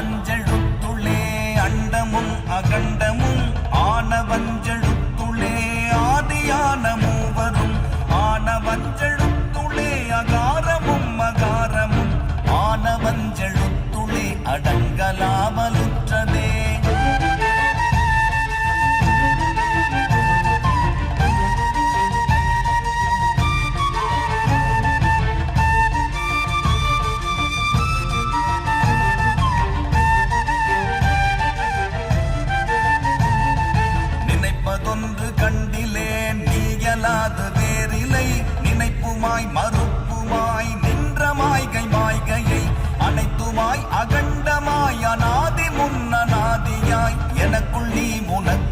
ஆனவஞ்செழுத்துளே அண்டமும் அகண்டமும் ஆனவஞ்செழுத்துளே ஆதியான மூவரும் ஆனவஞ்செழுத்துளே அகாரமும் மகாரமும் ஆனவஞ்செழுத்துளே அடங்கலாமலுற்றதே. நினைப்பதொன்று கண்டிலேன் நீயலாது வேறிலை நினைப்புமாய் மறுப்புமாய் நின்ற மாய்கை மாய்கையை அனைத்துமாய் அகண்டமாய் அநாதி முன்னநாதியாய் எனக்குள் நீ உனக்கு